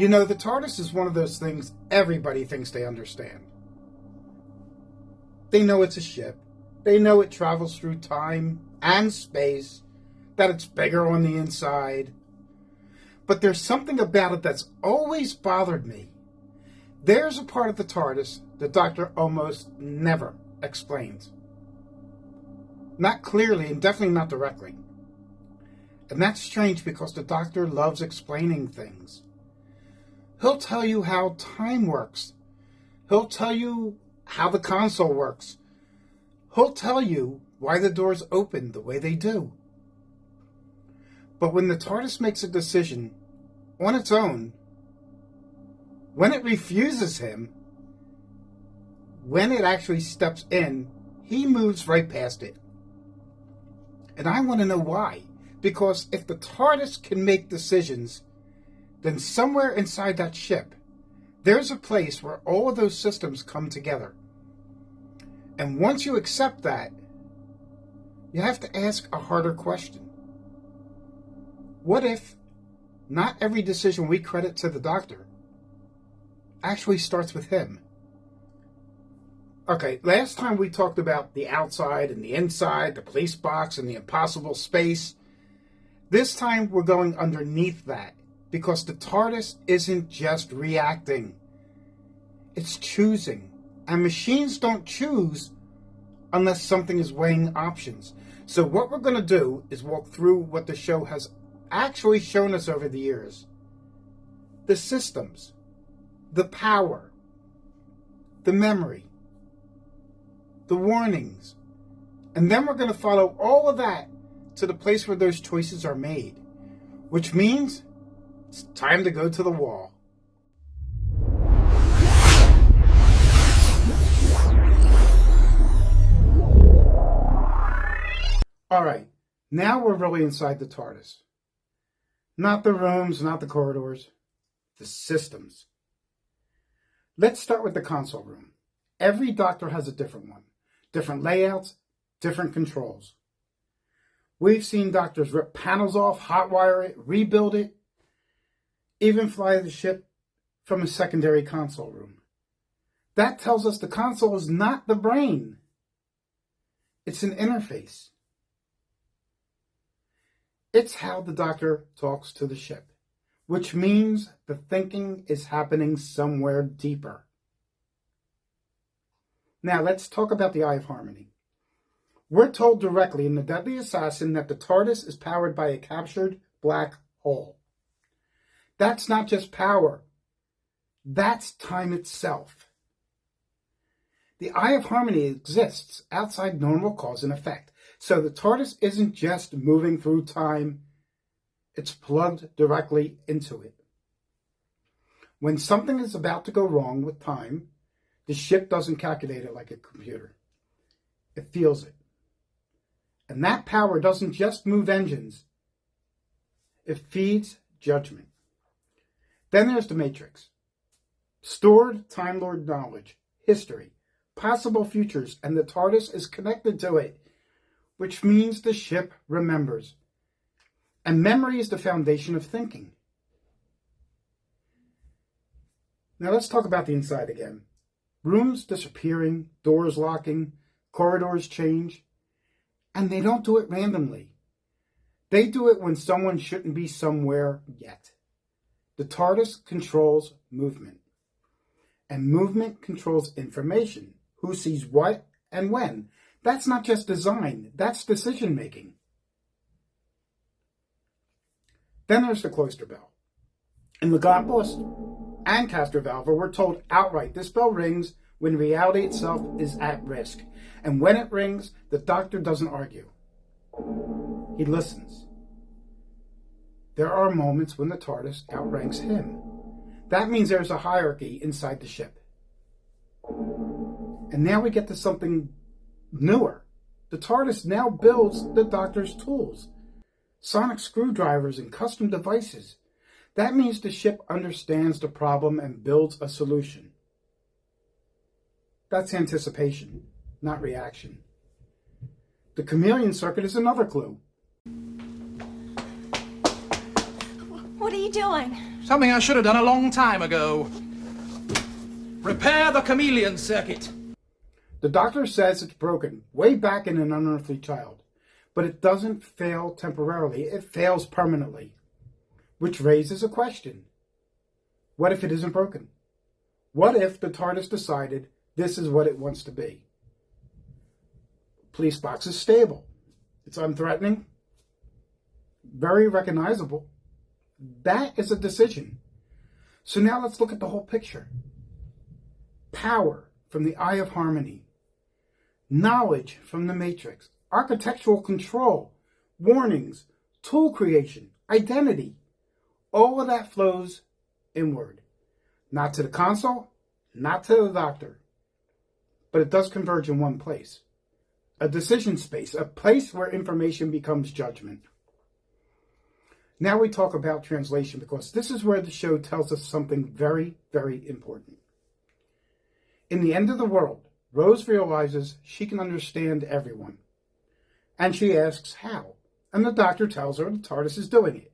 You know, the TARDIS is one of those things everybody thinks they understand. They know it's a ship. They know it travels through time and space, that it's bigger on the inside. But there's something about it that's always bothered me. There's a part of the TARDIS the Doctor almost never explains. Not clearly and definitely not directly. And that's strange because the Doctor loves explaining things. He'll tell you how time works. He'll tell you how the console works. He'll tell you why the doors open the way they do. But when the TARDIS makes a decision on its own, when it refuses him, when it actually steps in, he moves right past it. And I want to know why. Because if the TARDIS can make decisions, then somewhere inside that ship, there's a place where all of those systems come together. And once you accept that, you have to ask a harder question. What if not every decision we credit to the Doctor actually starts with him? Okay, last time we talked about the outside and the inside, the police box and the impossible space. This time we're going underneath that, because the TARDIS isn't just reacting. It's choosing. And machines don't choose unless something is weighing options. So what we're going to do is walk through what the show has actually shown us over the years. The systems, the power, the memory, the warnings. And then we're going to follow all of that to the place where those choices are made. Which means it's time to go to the wall. Alright, now we're really inside the TARDIS. Not the rooms, not the corridors, the systems. Let's start with the console room. Every Doctor has a different one. Different layouts, different controls. We've seen Doctors rip panels off, hotwire it, rebuild it, even fly the ship from a secondary console room. That tells us the console is not the brain. It's an interface. It's how the Doctor talks to the ship, which means the thinking is happening somewhere deeper. Now let's talk about the Eye of Harmony. We're told directly in The Deadly Assassin that the TARDIS is powered by a captured black hole. That's not just power. That's time itself. The Eye of Harmony exists outside normal cause and effect. So the TARDIS isn't just moving through time. It's plugged directly into it. When something is about to go wrong with time, the ship doesn't calculate it like a computer. It feels it. And that power doesn't just move engines. It feeds judgment. Then there's the Matrix. Stored Time Lord knowledge, history, possible futures, and the TARDIS is connected to it, which means the ship remembers. And memory is the foundation of thinking. Now let's talk about the inside again. Rooms disappearing, doors locking, corridors change. And they don't do it randomly. They do it when someone shouldn't be somewhere yet. The TARDIS controls movement. And movement controls information. Who sees what and when. That's not just design. That's decision making. Then there's the cloister bell. In Legopolis and Castrovalva, we're told outright this bell rings when reality itself is at risk. And when it rings, the Doctor doesn't argue. He listens. There are moments when the TARDIS outranks him. That means there's a hierarchy inside the ship. And now we get to something newer. The TARDIS now builds the Doctor's tools. Sonic screwdrivers and custom devices. That means the ship understands the problem and builds a solution. That's anticipation, not reaction. The chameleon circuit is another clue. What What are you doing? Something I should have done a long time ago. Repair the chameleon circuit. The doctor says it's broken, way back in an unearthly child. But it doesn't fail temporarily, it fails permanently. Which raises a question. What if it isn't broken? What if the TARDIS decided this is what it wants to be? Police box is stable. It's unthreatening. Very recognizable. That is a decision. So now let's look at the whole picture. Power from the Eye of Harmony. Knowledge from the Matrix. Architectural control. Warnings. Tool creation. Identity. All of that flows inward. Not to the console, not to the doctor. But it does converge in one place. A decision space, a place where information becomes judgment. Now we talk about translation, because this is where the show tells us something very, very important. In the end of the world, Rose realizes she can understand everyone. And she asks how. And the doctor tells her the TARDIS is doing it.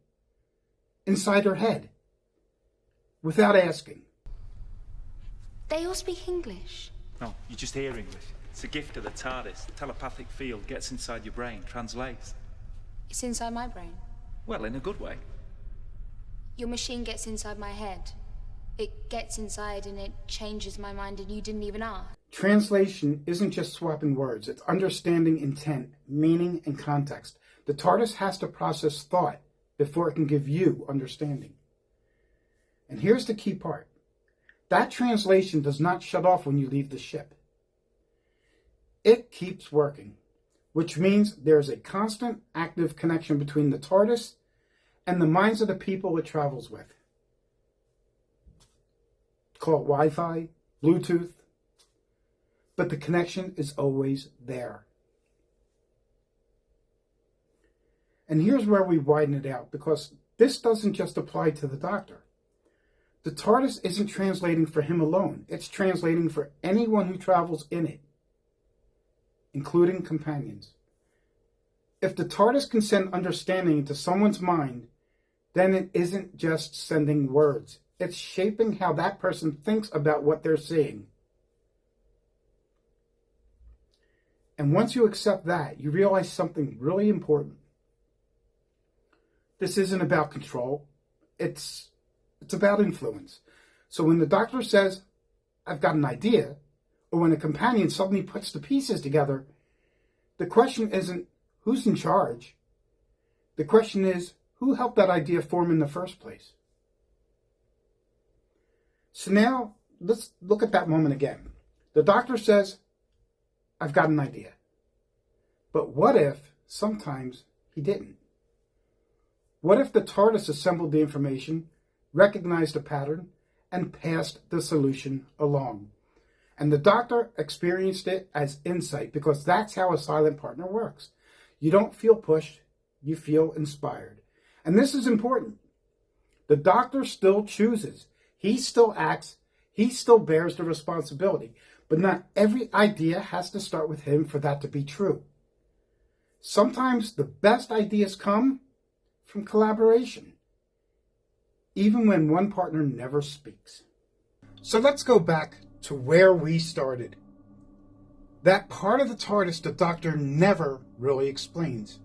Inside her head. Without asking. They all speak English. No, you just hear English. It's a gift of the TARDIS. The telepathic field gets inside your brain, translates. It's inside my brain. Well, in a good way. Your machine gets inside my head. It gets inside and it changes my mind, and you didn't even ask. Translation isn't just swapping words. It's understanding intent, meaning, and context. The TARDIS has to process thought before it can give you understanding. And here's the key part. That translation does not shut off when you leave the ship. It keeps working, which means there's a constant, active connection between the TARDIS and the minds of the people it travels with. Call it Wi-Fi, Bluetooth, but the connection is always there. And here's where we widen it out, because this doesn't just apply to the doctor. The TARDIS isn't translating for him alone. It's translating for anyone who travels in it, including companions. If the TARDIS can send understanding into someone's mind, then it isn't just sending words. It's shaping how that person thinks about what they're seeing. And once you accept that, you realize something really important. This isn't about control. It's about influence. So when the doctor says, I've got an idea, or when a companion suddenly puts the pieces together, the question isn't who's in charge. The question is, who helped that idea form in the first place? So now, let's look at that moment again. The doctor says, I've got an idea. But what if sometimes he didn't? What if the TARDIS assembled the information, recognized a pattern, and passed the solution along? And the doctor experienced it as insight, because that's how a silent partner works. You don't feel pushed, you feel inspired. And this is important. The doctor still chooses. He still acts. He still bears the responsibility. But not every idea has to start with him for that to be true. Sometimes the best ideas come from collaboration, even when one partner never speaks. So let's go back to where we started. That part of the TARDIS the doctor never really explains.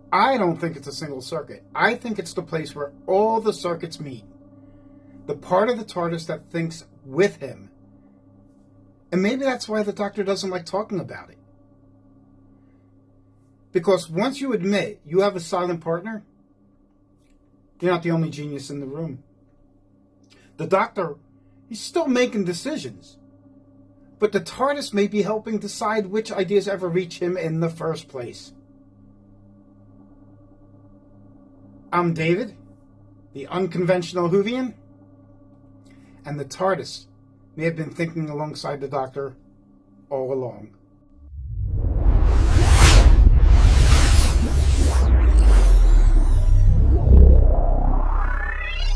I don't think it's a single circuit. I think it's the place where all the circuits meet. The part of the TARDIS that thinks with him. And maybe that's why the doctor doesn't like talking about it. Because once you admit you have a silent partner, you're not the only genius in the room. The doctor, he's still making decisions. But the TARDIS may be helping decide which ideas ever reach him in the first place. I'm David, the Unconventional Whovian, and the TARDIS may have been thinking alongside the doctor all along.